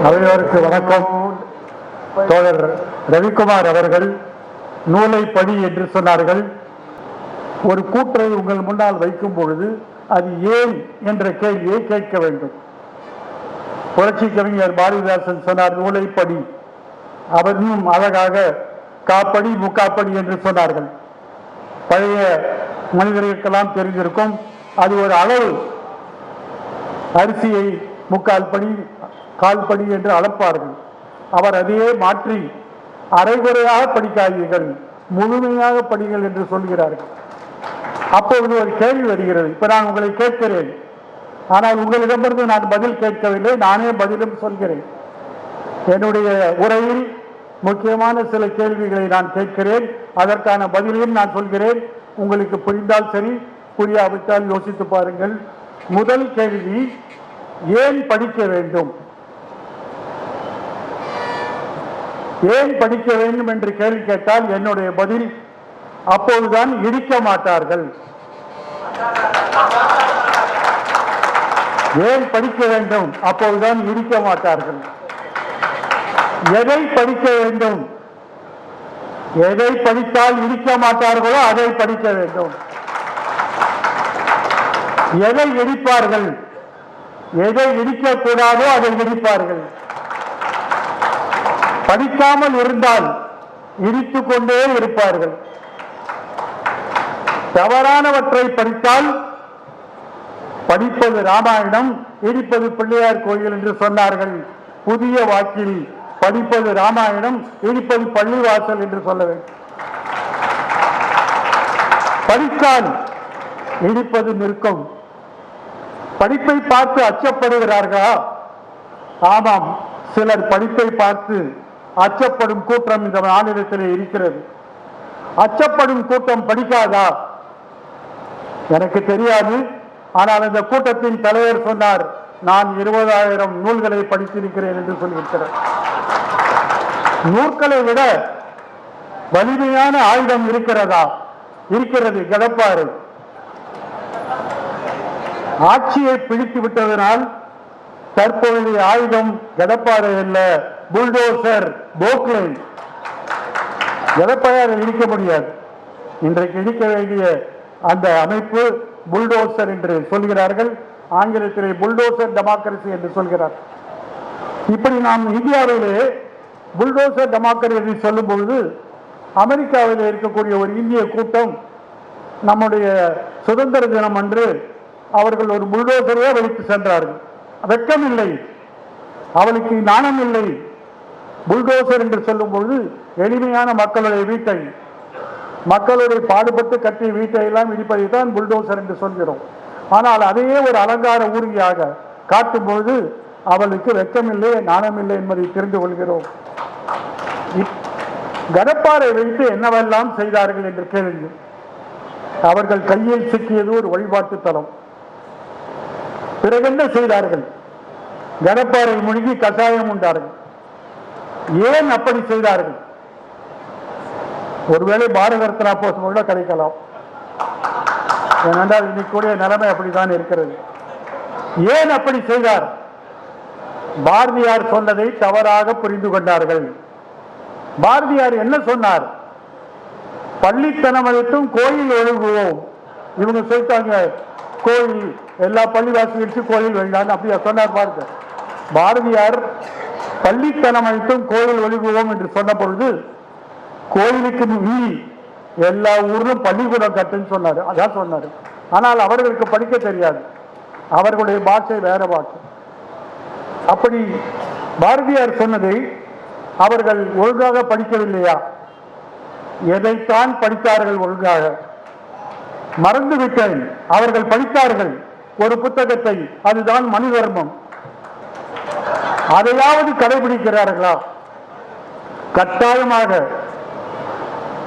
அவையோருக்கு வணக்கம். தோழர் ரவிக்குமார் அவர்கள் நூலை படி என்று சொன்னார்கள். ஒரு கூற்றை உங்கள் முன்னால் வைக்கும் பொழுது அது ஏன் என்ற கேள்வியை கேட்க வேண்டும். புரட்சி கவிஞர் பாரதிதாசன் சொன்னார் நூலை படி. அவரும் அழகாக காப்படி முக்காப்படி என்று சொன்னார்கள். பழைய மனிதர்களுக்கெல்லாம் தெரிந்திருக்கும். அது ஒரு அளவு. அரிசியை முக்கால் படி கால் படி என்று அளப்பார்கள். அவர் அதையே மாற்றி அரைகுறையாக படிக்காதீர்கள், முழுமையாக படிங்கள் என்று சொல்கிறார்கள். அப்பொழுது ஒரு கேள்வி வருகிறது. இப்ப நான் உங்களை கேட்கிறேன், ஆனால் உங்களிடமிருந்து நான் பதில் கேட்கவில்லை, நானே பதிலும் சொல்கிறேன். என்னுடைய உரையில் முக்கியமான சில கேள்விகளை நான் கேட்கிறேன், அதற்கான பதிலையும் நான் சொல்கிறேன். உங்களுக்கு புரிந்தால் சரி, புரியாவிட்டால் யோசித்து பாருங்கள். முதல் கேள்வி, ஏன் படிக்க வேண்டும்? ஏன் படிக்க வேண்டும் என்று கேள்வி கேட்டால் என்னுடைய பதில், அப்போதுதான் இடிக்க மாட்டார்கள். ஏன் படிக்க வேண்டும்? அப்போதுதான் இடிக்க மாட்டார்கள். எதை படிக்க வேண்டும்? எதை படித்தால் இடிக்க மாட்டார்களோ அதை படிக்க வேண்டும். எதை இடிப்பார்கள்? எதை இடிக்க கூடாதோ அதை இடிப்பார்கள். படிக்காமல் இருந்தால் இடித்துக் கொண்டே இருப்பார்கள். தவறானவற்றை படித்தால் படிப்பது ராமாயணம், இடிப்பது பிள்ளையார் கோயில் என்று சொன்னார்கள். புதிய வாக்கில் படிப்பது ராமாயணம், இடிப்பது பள்ளிவாசல் என்று சொல்ல வேண்டும். படித்தால் இடிப்பது நிற்கும். படிப்பை பார்த்து அச்சப்படுகிறார்களா? ஆமாம், சிலர் படிப்பை பார்த்து அச்சப்படும் கூட்டம் இந்த மாநிலத்திலே இருக்கிறது. அச்சப்படும் கூட்டம் படிக்காதா? எனக்கு தெரியாது. ஆனால் இந்த கூட்டத்தின் தலைவர் சொன்னார், நான் 20,000 நூல்களை படித்திருக்கிறேன் என்று சொல்லியிருக்கிறார். நூல்களை விட வலிமையான ஆயுதம் இருக்கிறதா? இருக்கிறது, கடப்பாறை. ஆட்சியை பிடித்து விட்டதனால் தற்போதைய ஆயுதம் கடப்பாறை அல்ல, புல்டோசர், போக்லைன். கடப்பாறை இடிக்க முடியாது. இன்றைக்கு இடிக்க வேண்டிய அந்த அமைப்பு புல்டோசர் என்று சொல்கிறார்கள். ஆங்கிலத்திலே புல்டோசர் டெமோக்ரசி என்று சொல்கிறார். இப்படி நாம் இந்தியாவிலே புல்டோசர் டெமோக்ரசி சொல்லும் பொழுது, அமெரிக்காவில் இருக்கக்கூடிய ஒரு இந்திய கூட்டம் நம்முடைய சுதந்திர தினம் அன்று அவர்கள் ஒரு புல்டோசரையே வைத்து சென்றார்கள். வெட்கம் இல்லை, அவளுக்கு நாணம் இல்லை. புல்டோசர் என்று சொல்லும் பொழுது எளிமையான மக்களுடைய வீட்டை, மக்களுடைய பாடுபட்டு கட்டிய வீட்டை எல்லாம் இடிப்பதை தான் புல்டோசர் என்று சொல்கிறோம். ஆனால் அதையே ஒரு அலங்கார ஊர்தியாக காட்டும் பொழுது அவளுக்கு வெட்கமில்லை, நாணமில்லை என்பதை தெரிந்து கொள்கிறோம். கடப்பாறை வைத்து என்னவெல்லாம் செய்தார்கள் என்று கேள்வி. அவர்கள் கையில் சிக்கியது ஒரு வழிபாட்டு தலம். பிறகு என்ன செய்தார்கள்? கடப்பாறை மூழ்கி கஷாயம் உண்டார்கள். ஏன் அப்படி செய்தார்கள்? ஒருவேளை பாரத ரத்னா போஸ்ட் கூட கிடைக்கலாம். ஏனென்றால் இன்னைக்குடைய நிலைமை அப்படித்தான் இருக்கிறது. ஏன் அப்படி செய்தார்? பாரதியார் சொன்னதை தவறாக புரிந்து கொண்டார்கள். பாரதியார் என்ன சொன்னார்? பள்ளித்தனம் அளித்தும் கோயில் ஒழுங்குவோம். இவங்க சொல்லிட்டாங்க, கோயில் எல்லா பள்ளிவாசி கோயில் வேண்டாம் அப்படியா சொன்னார். பாருங்க, பாரதியார் பள்ளித்தனம் அளித்தும் கோயில் ஒழுங்குவோம் என்று சொன்ன பொழுது கோயிலுக்கு மீறி எல்லா ஊரிலும் பள்ளிக்கூடம் கட்டுன்னு சொன்னார். அதான் சொன்னார். ஆனால் அவர்களுக்கு படிக்க தெரியாது, அவர்களுடைய பாஷை வேற பாஷை. அப்படி பாரதியார் சொன்னதை அவர்கள் ஒழுங்காக படிக்கவில்லையா? எதைத்தான் படித்தார்கள் ஒழுங்காக? மறந்துவிட்டேன். அவர்கள் படித்தார்கள் ஒரு புத்தகத்தை, அதுதான் மனு தர்மம். அதையாவது கடைபிடிக்கிறார்களா? கட்டாயமாக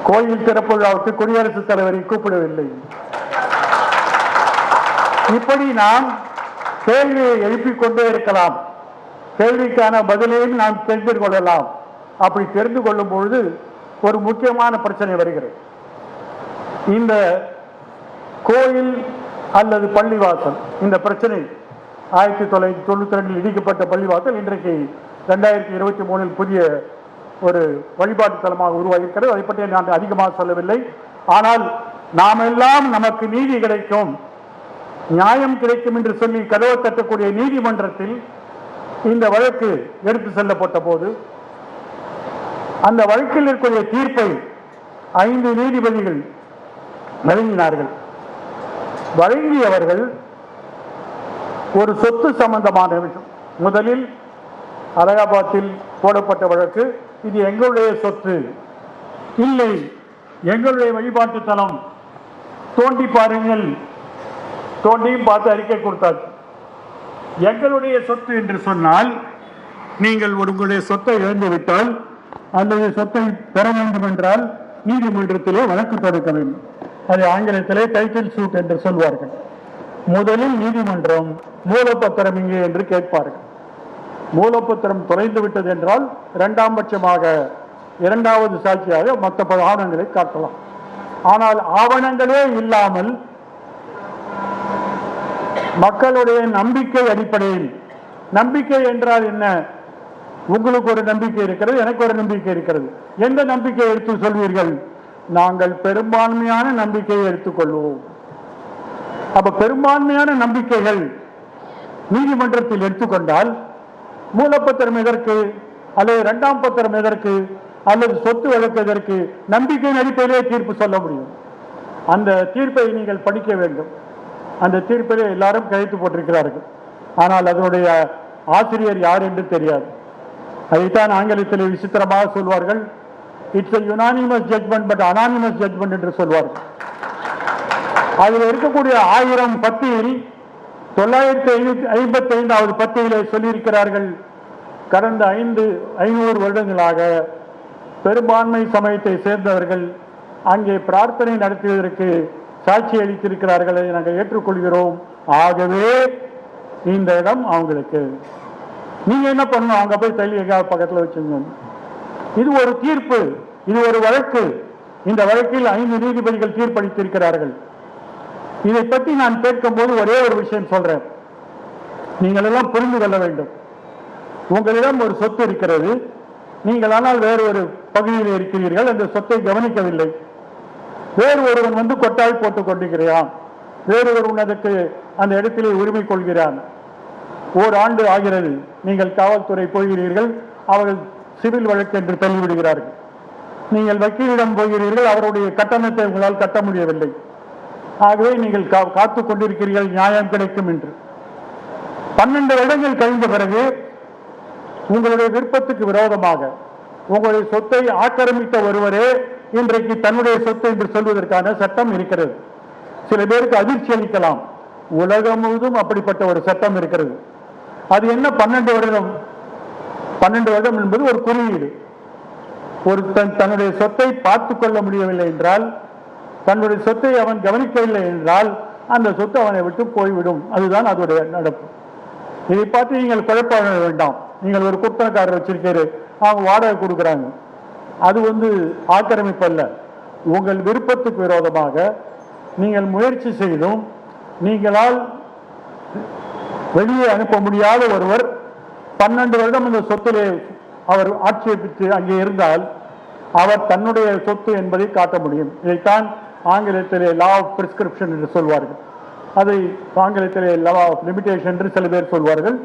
கோயில் திறப்பு விழாவுக்கு குடியரசுத் தலைவரை கூப்பிடவில்லை. இப்படி நாம் கேள்வியை எழுப்பிக் கொண்டே இருக்கலாம். கேள்விக்கான பதிலையும் நாம் தெரிந்து கொள்ளலாம். அப்படி தெரிந்து கொள்ளும் பொழுது ஒரு முக்கியமான பிரச்சனை வருகிறது. இந்த கோயில் அல்லது பள்ளிவாசல், இந்த பிரச்சனை 1992 இடிக்கப்பட்ட பள்ளிவாசல் இன்றைக்கு 2023 புதிய ஒரு வழிபாட்டு தலமாக உருவாகியிருக்கிறது. அதை பற்றி நான் அதிகமாக சொல்லவில்லை. ஆனால் நாமெல்லாம் நமக்கு நீதி கிடைக்கும், நியாயம் கிடைக்கும் என்று சொல்லி கதவை தட்டக்கூடிய நீதிமன்றத்தில் இந்த வழக்கு எடுத்து செல்லப்பட்ட போது அந்த வழக்கில் இருக்கக்கூடிய தீர்ப்பை 5 நீதிபதிகள் வழங்கினார்கள். வழங்கியவர்கள் ஒரு சொத்து சம்பந்தமான விஷயம், முதலில் அலகாபாத்தில் போடப்பட்ட வழக்கு, இது எங்களுடைய சொத்து இல்லை, எங்களுடைய வழிபாட்டு தலம், தோண்டி பாருங்கள், தோண்டியும் பார்த்து அறிக்கை கொடுத்தாச்சு. எங்களுடைய சொத்து என்று சொன்னால் நீங்கள் உங்களுடைய சொத்தை இழந்துவிட்டால் அல்லது சொத்தை பெற வேண்டும் என்றால் நீதிமன்றத்திலே வழக்கு தொடுக்க வேண்டும். அதை ஆங்கிலத்திலே டைட்டில் சூட் என்று சொல்வார்கள். முதலில் நீதிமன்றம் மூலப்பத்திரம் இங்கே என்று கேட்பார்கள். மூலப்பத்திரம் தொலைந்து விட்டது என்றால் இரண்டாம் பட்சமாக இரண்டாவது சாட்சியாக மற்ற ஆவணங்களை காட்டலாம். ஆனால் ஆவணங்களே இல்லாமல் மக்களுடைய நம்பிக்கை அடிப்படையில், நம்பிக்கை என்றால் என்ன? உங்களுக்கு ஒரு நம்பிக்கை இருக்கிறது, எனக்கு ஒரு நம்பிக்கை இருக்கிறது. எந்த நம்பிக்கையை எடுத்து சொல்வீர்கள்? நாங்கள் பெரும்பான்மையான நம்பிக்கையை எடுத்துக்கொள்வோம். அப்ப பெரும்பான்மையான நம்பிக்கைகள் நீதிமன்றத்தில் எடுத்துக்கொண்டால் மூலப்பத்திரம் எதற்கு, அல்லது இரண்டாம் பத்திரம் எதற்கு, அல்லது சொத்து வழக்கு எதற்கு? நம்பிக்கையின் அடிப்படையிலே தீர்ப்பு சொல்ல முடியும். அந்த தீர்ப்பை நீங்கள் படிக்க வேண்டும். அந்த தீர்ப்பிலே எல்லாரும் கையெழுத்து போட்டிருக்கிறார்கள். ஆனால் அதனுடைய ஆசிரியர் யார் என்று தெரியாது. அதைத்தான் ஆங்கிலத்தில் விசித்திரமாக சொல்வார்கள், it's a unanimous judgment but anonymous judgment என்று சொல்வார்கள். அதில் இருக்கக்கூடிய 1000 பத்தியில் 955வது பத்தியிலே சொல்லியிருக்கிறார்கள், கடந்த 500 வருடங்களாக பெரும்பான்மை சமயத்தை சேர்ந்தவர்கள் அங்கே பிரார்த்தனை நடத்துவதற்கு சாட்சி அளித்திருக்கிறார்கள், அதை நாங்கள் ஏற்றுக்கொள்கிறோம். ஆகவே இந்த இடம் அவங்களுக்கு, நீங்க என்ன பண்ணணும், அங்க போய் தள்ளி எங்காவது பக்கத்தில் வச்சுங்க. இது ஒரு தீர்ப்பு, இது ஒரு வழக்கு. இந்த வழக்கில் 5 நீதிபதிகள் தீர்ப்பளித்திருக்கிறார்கள். இதை பற்றி நான் கேட்கும் போது ஒரே ஒரு விஷயம் சொல்றேன், நீங்கள் எல்லாம் புரிந்து கொள்ள வேண்டும். உங்களிடம் ஒரு சொத்து இருக்கிறது, நீங்கள் ஆனால் வேறு ஒரு பகுதியில் இருக்கிறீர்கள், அந்த சொத்தை கவனிக்கவில்லை. வேறு ஒருவன் வந்து கொட்டாய் போட்டுக் கொண்டிருக்கிறான், வேறு ஒருவன் அதற்கு அந்த இடத்திலே உரிமை கொள்கிறான். ஓராண்டு ஆகிறது, நீங்கள் காவல்துறை போகிறீர்கள், அவர்கள் சிவில் வழக்கு என்று தள்ளிவிடுகிறார்கள். நீங்கள் வக்கீலிடம் போகிறீர்கள், அவருடைய கட்டணத்தை உங்களால் கட்ட முடியவில்லை. ஆகவே நீங்கள் காத்து கொண்டிருக்கிறீர்கள் நியாயம் கிடைக்கும் என்று. 12 வருடங்கள் கழிந்த பிறகு உங்களுடைய விருப்பத்துக்கு விரோதமாக உங்களுடைய சொத்தை ஆக்கிரமித்த ஒருவரே இன்றைக்கு தன்னுடைய சொத்து என்று சொல்வதற்கான சட்டம் இருக்கிறது. சில பேருக்கு அதிர்ச்சி அளிக்கலாம், உலகம் முழுவதும் அப்படிப்பட்ட ஒரு சட்டம் இருக்கிறது. அது என்ன? 12 வருடம். 12 வருடம் என்பது ஒரு குறியீடு. ஒரு தன்னுடைய சொத்தை பார்த்து கொள்ள முடியவில்லை என்றால், தன்னுடைய சொத்தை அவன் கவனிக்கவில்லை என்றால் அந்த சொத்து அவனை விட்டு போய்விடும். அதுதான் அதோடைய நடப்பு. இதை பார்த்து நீங்கள் குழப்ப வேண்டாம். நீங்கள் ஒரு குத்தனக்காரர் வச்சிருக்காரு, அவங்க வாடகை கொடுக்குறாங்க, அது ஆக்கிரமிப்பு அல்ல. உங்கள் விருப்பத்துக்கு விரோதமாக நீங்கள் முயற்சி செய்தும் நீங்களால் வெளியே அனுப்ப முடியாத ஒருவர் 12 வருடம் இந்த சொத்திலே அவர் ஆட்சேபித்து அங்கே இருந்தால் அவர் தன்னுடைய சொத்து என்பதை காட்ட முடியும். இதைத்தான் ஆங்கிலத்திலே லா ஆஃப் பிரிஸ்கிரிப்ஷன் என்று சொல்வார்கள். அதை ஆங்கிலத்திலே லா ஆஃப் லிமிடேஷன் என்று சில பேர் சொல்வார்கள்.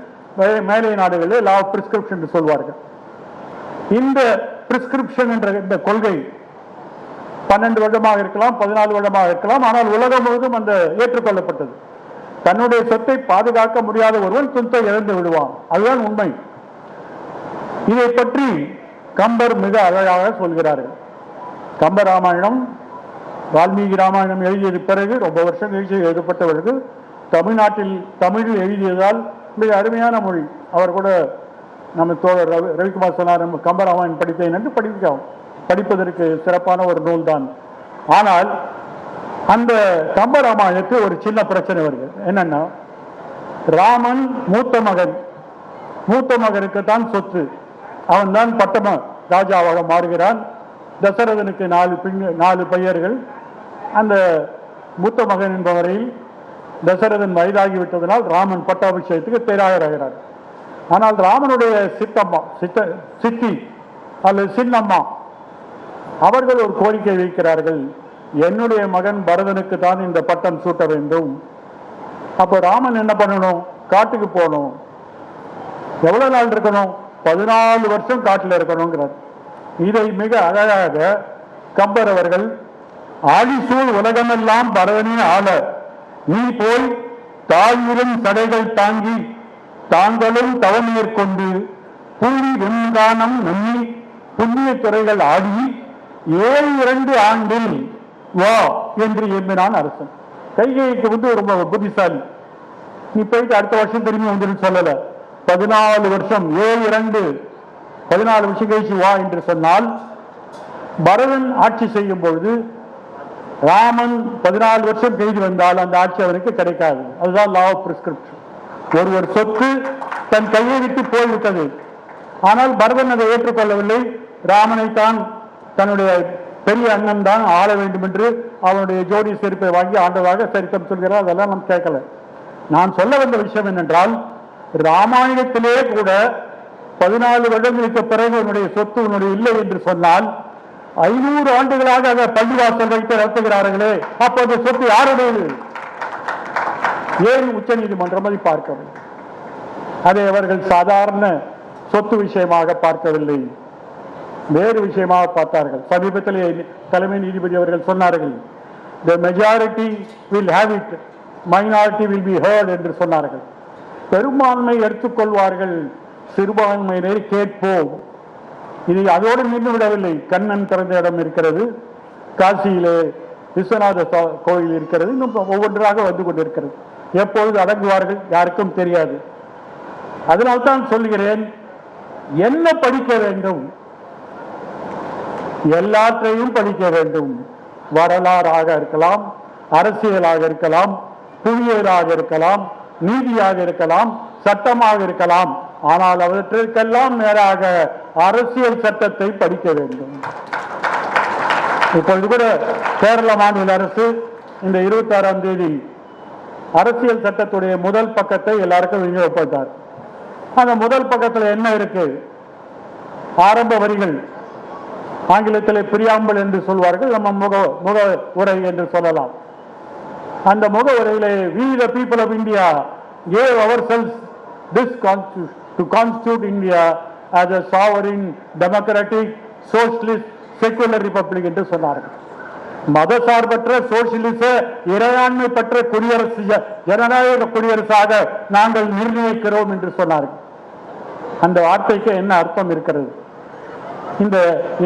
மேலை நாடுகளிலே லா ஆஃப் பிரிஸ்கிரிப்ஷன் என்று சொல்வார்கள். இந்த பிரிஸ்கிரிப்ஷன் என்ற இந்த கொள்கை 12 வருடமாக இருக்கலாம், 14 வருடமாக இருக்கலாம். ஆனால் உலகம் முழுவதும் அந்த ஏற்றுக்கொள்ளப்பட்டது. தன்னுடைய சொத்தை பாதுகாக்க முடியாத ஒருவன் சொத்தை இழந்து விடுவான், அதுதான் உண்மை. இதை பற்றி கம்பர் மிக அழகாக சொல்கிறார்கள். கம்ப ராமாயணம், வால்மீகி ராமாயணம் எழுதியது பிறகு ரொம்ப வருஷம் கழிச்சு எழுதப்பட்ட பிறகு தமிழ்நாட்டில் தமிழில் எழுதியதால் மிக அருமையான மொழி. அவர் கூட நம்ம தோழர் ரவிக்குமார் சொன்னார், கம்பராமாயணம் படித்தேன் என்று படிப்பதற்கு சிறப்பான ஒரு நூல் தான். ஆனால் அந்த கம்பராமாயணத்துக்கு ஒரு சின்ன பிரச்சனை வருது. என்னன்னா, ராமன் மூத்த மகனுக்கு தான் சொத்து, அவன் தான் பட்டம ராஜாவாக மாறுகிறான். தசரதனுக்கு 4 பையர்கள். அந்த மூத்த மகன் என்பவரையில் தசரதன் வயதாகிவிட்டதனால் ராமன் பட்டாபிஷேகத்துக்கு தயாராகிறார். ஆனால் ராமனுடைய சித்தி அல்லது சின்னம்மா அவர்கள் ஒரு கோரிக்கை வைக்கிறார்கள், என்னுடைய மகன் பரதனுக்கு தான் இந்த பட்டம் சூட்ட வேண்டும். அப்ப ராமன் என்ன பண்ணணும்? காட்டுக்கு போகணும். எவ்வளவு நாள் இருக்கணும்? 14 வருஷம் காட்டில் இருக்கணுங்கிறார். இதை மிக அழகாக கம்பர் அவர்கள், ஆழிசூழ் உலகமெல்லாம் பரதனே ஆள நீ போய் தாயிலும் தடைகள் தாங்கி தாங்களும் தவம் மேற்கொண்டு பூரி வெண்கானம் நன்னி புண்ணிய துறைகள் ஆடி 7 ஆண்டில் வா என்று எம்பினான் அரசன். கைகைக்கு ரொம்ப புத்திசாலி. நீ போயிட்டு அடுத்த வருஷம் திரும்பி வந்து சொல்லல, 14 வருஷம் 7 14 வருஷம் கழிச்சு வா என்று சொன்னால், பரதன் ஆட்சி செய்யும் பொழுது ராமன் 14 வருஷம் கழிச்சு வந்தால் அந்த ஆட்சி அவருக்கு கிடைக்காது. அதுதான் லா ஆஃப் பிரிஸ்கிரிப்ஷன். ஒருவர் சொத்து தன் கையை விட்டு போய்விட்டது. ஆனால் பரதன் அதை ஏற்றுக்கொள்ளவில்லை. ராமனை தான் தன்னுடைய பெரிய அண்ணன் தான் ஆள வேண்டும் என்று அவனுடைய ஜோடி செருப்பை வாங்கி ஆண்டதாக சரித்திரம் சொல்கிறார். அதெல்லாம் நாம் கேட்கல. நான் சொல்ல வந்த விஷயம் என்னென்றால், ராமாயணத்திலே கூட 14 வருடங்களுக்கு பிறகு உன்னுடைய சொத்து உன்னுடைய இல்லை என்று சொன்னால் 500 ஆண்டுகளாக அதை பள்ளிவாசல் வைத்து நடத்துகிறார்களே, அப்ப அந்த சொத்து யாருடையது? ஏன் உச்ச நீதிமன்றம் அதை பார்க்கவில்லை? அதை அவர்கள் சாதாரண சொத்து விஷயமாக பார்க்கவில்லை, வேறு விஷயமாக பார்த்தார்கள். சமீபத்தில் தலைமை நீதிபதி அவர்கள் சொன்னார்கள், the majority will have it, minority will be heard என்று சொன்னார்கள். பெரும்பான்மை எடுத்துக்கொள்வார்கள், சிறுபான்மையினரை கேட்போம். இது அதோடு நின்று விடவில்லை. கண்ணன் திறந்த இடம் இருக்கிறது, காசியிலே விஸ்வநாத கோயில் இருக்கிறது, இன்னும் ஒவ்வொன்றாக வந்து கொண்டிருக்கிறது. எப்பொழுது அடங்குவார்கள் யாருக்கும் தெரியாது. அதனால்தான் சொல்கிறேன், என்ன படிக்க வேண்டும்? எல்லாற்றையும் படிக்க வேண்டும். வரலாறாக இருக்கலாம், அரசியலாக இருக்கலாம், புவியியலாக இருக்கலாம், நீதியாக இருக்கலாம், சட்டமாக இருக்கலாம். ஆனால் அவற்றிற்கெல்லாம் நேராக அரசியல் சட்டத்தை படிக்க வேண்டும். இப்பொழுது கூட கேரள மாநில அரசு இந்த 26ஆம் தேதி அரசியல் சட்டத்துடைய முதல் பக்கத்தை எல்லாருக்கும் விநியோகித்தார். அந்த முதல் பக்கத்தில் என்ன இருக்கு? ஆரம்ப வரிகள், ஆங்கிலத்தில் பிரியாம்பல் என்று சொல்வார்கள், நம்ம முக உரை என்று சொல்லலாம். அந்த முக உரையிலே we the people of India gave ourselves this constitution to constitute India as a sovereign, democratic, socialist, secular republic என்று சொன்னார்கள். மதசார்பற்ற சோசியலிச இறையாண்மை பெற்ற குடியரசு, ஜனநாயக குடியரசாக நாங்கள் நிர்ணயிக்கிறோம் என்று சொன்னார்கள். அந்த வார்த்தைக்கு என்ன அர்த்தம் இருக்கிறது?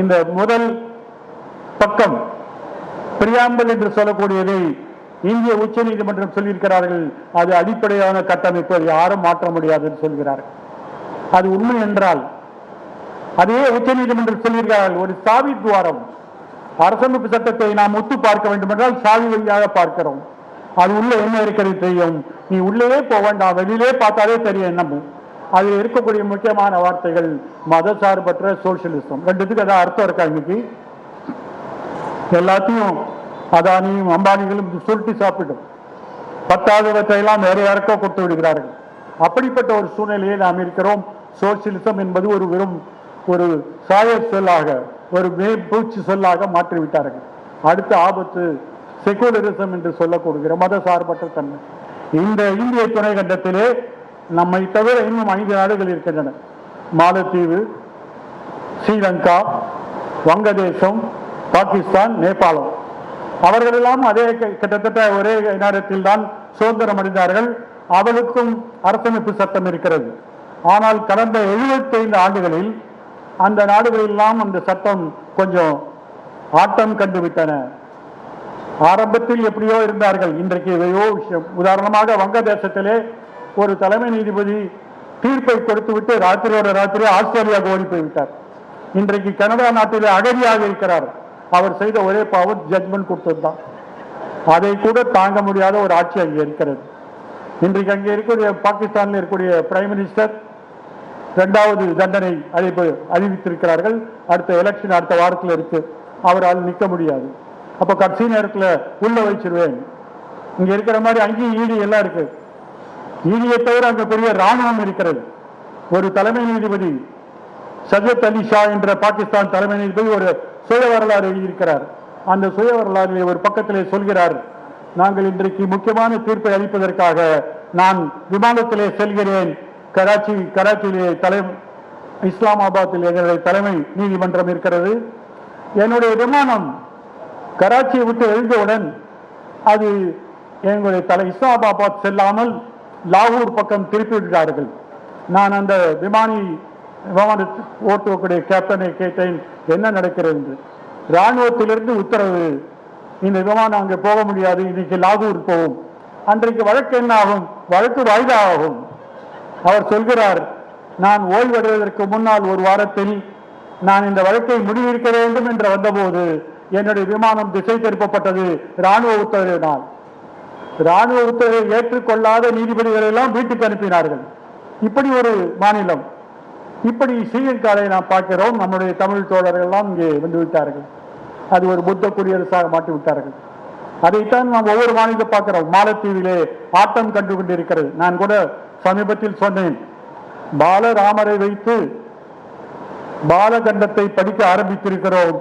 இந்த முதல் பக்கம் பிரியாம்பல் என்று சொல்லக்கூடியதை இந்திய உச்ச நீதிமன்றம் சொல்லியிருக்கிறார்கள். அது அடிப்படையான கட்டமைப்பு, யாரும் மாற்ற முடியாது என்று சொல்கிறார்கள். அது உண்மை என்றால் அதே உச்ச நீதிமன்றம் சொல்லியிருக்கிறார்கள், ஒரு சாவி துவாரம். அரசமைப்பு சட்டத்தை நாம் ஒத்து பார்க்க வேண்டும் என்றால் சாவி வழியாக பார்க்கிறோம். அது உள்ள என்ன இருக்கிறது தெரியும். நீ உள்ளே போக வேண்டாம், வெளியிலே பார்த்தாலே தெரியும் என்னமோ. அதில் இருக்கக்கூடிய முக்கியமான வார்த்தைகள் மதசார்பற்ற சோசியலிசம். ரெண்டுத்துக்கு அதான் அர்த்தம் இருக்கா? இன்னைக்கு எல்லாத்தையும் அதானியும் அம்பானிகளும் சுருட்டி சாப்பிடும், பத்தாதவற்றையெல்லாம் வேற யாருக்கோ கொடுத்து விடுகிறார்கள். அப்படிப்பட்ட ஒரு சூழ்நிலையை நாம் இருக்கிறோம். சோசியலிசம் என்பது ஒரு வெறும் ஒரு சாய சொல்லாக, ஒரு மேற்பூச்சி சொல்லாக மாற்றிவிட்டார்கள். அடுத்த ஆபத்து செகுலரிசம் என்று சொல்லக்கூடிய மத சார்பற்ற தன்மை. இந்த இந்திய துணை கண்டத்திலே நம்மை தவிர இன்னும் 5 நாடுகள் இருக்கின்றன. மாலத்தீவு, ஸ்ரீலங்கா, வங்கதேசம், பாகிஸ்தான், நேபாளம். அவர்களெல்லாம் அதே கிட்டத்தட்ட ஒரே நேரத்தில் தான் சுதந்திரம் அடைந்தார்கள். அவளுக்கும் அரசமைப்பு சட்டம் இருக்கிறது. ஆனால் கடந்த 75 ஆண்டுகளில் அந்த நாடுகளெல்லாம் அந்த சட்டம் கொஞ்சம் ஆட்டம் கண்டுவிட்டன. ஆரம்பத்தில் எப்படியோ இருந்தார்கள், இன்றைக்கு எதையோ விஷயம். உதாரணமாக வங்கதேசத்திலே ஒரு தலைமை நீதிபதி தீர்ப்பை கொடுத்து விட்டு ராத்திரியோட ராத்திரி ஆஸ்திரேலியாவுக்கு ஓடி போய்விட்டார். இன்றைக்கு கனடா நாட்டிலே அகதியாக இருக்கிறார். அவர் செய்த ஒரே பாவம் ஜட்மெண்ட் கொடுத்ததுதான். அதை கூட தாங்க முடியாத ஒரு ஆட்சி அங்கே இருக்கிறது. இன்றைக்கு அங்கே இருக்கக்கூடிய பாகிஸ்தானில் இருக்கக்கூடிய பிரைம் மினிஸ்டர் 2வது தண்டனை அறிவித்திருக்கிறார்கள். அடுத்த எலெக்ஷன் அடுத்த வாரத்தில் இருக்கு. அவரால் நிற்க முடியாது. அப்ப கடைசி நேரத்தில் உள்ள வச்சிருவேன். இங்க இருக்கிற மாதிரி அங்கேயும் ஈடி எல்லாம் இருக்கு. ஈடியை தவிர அங்க பெரிய ராணுவம் இருக்கிறது. ஒரு தலைமை நீதிபதி சஜத் அலி ஷா என்ற பாகிஸ்தான் தலைமை நீதிபதி ஒரு சுய வரலாறு எழுதியிருக்கிறார். அந்த சுய வரலாறு ஒரு பக்கத்திலே சொல்கிறார், நாங்கள் இன்றைக்கு முக்கியமான தீர்ப்பை அளிப்பதற்காக நான் விமானத்திலே செல்கிறேன். கராச்சியிலே இஸ்லாமாபாத்தில் எங்களுடைய தலைமை நீதிமன்றம் இருக்கிறது. என்னுடைய விமானம் கராச்சியை விட்டு எழுந்தவுடன் அது எங்களுடைய இஸ்லாமாபாத் செல்லாமல் லாகூர் பக்கம் திருப்பி விட்டார்கள். நான் அந்த விமான ஓட்டுவக்கூடிய கேப்டனை கேட்டேன், என்ன நடக்கிறது என்று. இராணுவத்திலிருந்து உத்தரவு, இந்த விமானம் அங்கே போக முடியாது, இன்னைக்கு லாகூர் போகும். அன்றைக்கு வழக்கு என்ன ஆகும்? வழக்கு வாய்தா ஆகும். அவர் சொல்கிறார், நான் ஓய்வடைவதற்கு முன்னால் ஒரு வாரத்தில் நான் இந்த வழக்கை முடிவிருக்க வேண்டும் என்று வந்தபோது என்னுடைய விமானம் திசை திருப்பப்பட்டது இராணுவ உத்தரவினால். இராணுவ உத்தரவை ஏற்றுக்கொள்ளாத நீதிபதிகள் எல்லாம் வீட்டுக்கு அனுப்பினார்கள். இப்படி ஒரு மாநிலம். இப்படி ஸ்ரீலங்காவை நாம் பார்க்கிறோம். நம்முடைய தமிழ் தோழர்கள் எல்லாம் இங்கே வந்து விட்டார்கள். அது ஒரு புத்த குடியரசாக மாற்றி விட்டார்கள். அதைத்தான் நாம் ஒவ்வொரு மாநிலத்தை பார்க்கிறோம். மாலத்தீவிலே ஆட்டம் கண்டு கொண்டிருக்கிறது. நான் கூட சமீபத்தில் சொன்னேன், பாலராமரை வைத்து பாலகண்டத்தை படிக்க ஆரம்பித்திருக்கிறோம்.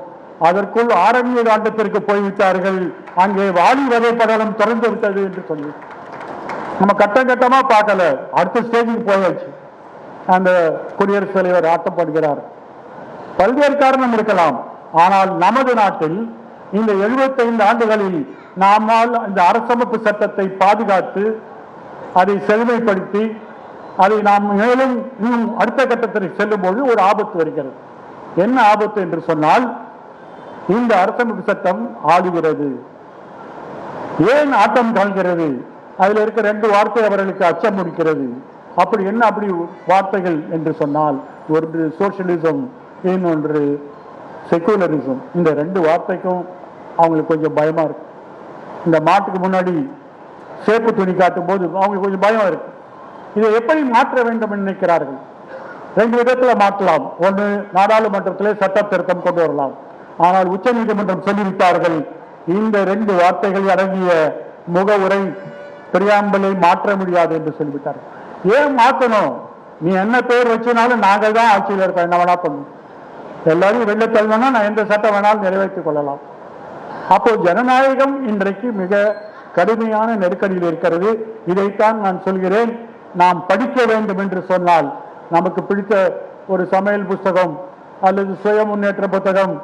அதற்குள் ஆரண்ய காண்டத்திற்கு போய்விட்டார்கள். அங்கே வாலி வதை படலம் திறந்து விட்டது என்று சொல்லி நம்ம கட்டம் கட்டமா பார்க்கல. அடுத்த ஸ்டேஜுக்கு போயாச்சு. அந்த குடியரசுத் தலைவர் ஆட்டம் படுகிறார். பல்வேறு காரணம் இருக்கலாம். ஆனால் நமது நாட்டில் இந்த 75 ஆண்டுகளில் நாமால் இந்த அரசமைப்பு சட்டத்தை பாதுகாத்து அதை செழுமைப்படுத்தி அதை நாம் மேலும் அடுத்த கட்டத்திற்கு செல்லும் போது ஒரு ஆபத்து வருகிறது. என்ன ஆபத்து என்று சொன்னால், இந்த அரசமைப்பு சட்டம் ஆளுகிறது. ஏன் ஆட்டம் காண்கிறது? அதில் இருக்க 2 வார்த்தை அவர்களுக்கு அச்சம் முடிக்கிறது. அப்படி என்ன அப்படி வார்த்தைகள் என்று சொன்னால், ஒன்று சோசியலிசம், இன்னொன்று செக்குலரிசம். இந்த 2 வார்த்தைக்கும் அவங்களுக்கு கொஞ்சம் பயமா இருக்கு. இந்த மாட்டுக்கு முன்னாடி சேப்பு துணி காட்டும் போது அவங்களுக்கு கொஞ்சம் பயமா இருக்கு. இதை எப்படி மாற்ற வேண்டும் என்று நினைக்கிறார்கள்? 2 விதத்துல மாற்றலாம். ஒன்று, நாடாளுமன்றத்திலே சட்ட திருத்தம் கொண்டு வரலாம். ஆனால் உச்ச நீதிமன்றம் சொல்லிவிட்டார்கள், இந்த 2 வார்த்தைகள் அடங்கிய முகவுரை பிரியாம்பலை மாற்ற முடியாது என்று சொல்லிவிட்டார்கள். ஏன் மாற்றணும்? நீ என்ன பேர் வச்சினாலும் நாங்கள் தான் ஆட்சியில் இருக்கோம், என்ன வேணா பண்ணும். எல்லாரையும் வெளில தள்ளணும்னா நான் எந்த சட்டம் வேணாலும் நிறைவேற்றிக் கொள்ளலாம். அப்போ ஜனநாயகம் இன்றைக்கு மிக கடுமையான நெருக்கடியில் இருக்கிறது. இதைத்தான் நான் சொல்கிறேன், நாம் படிக்க வேண்டும் என்று சொன்னால் நமக்கு பிடித்த ஒரு சமையல் புத்தகம் அல்லது சுய முன்னேற்ற புத்தகம்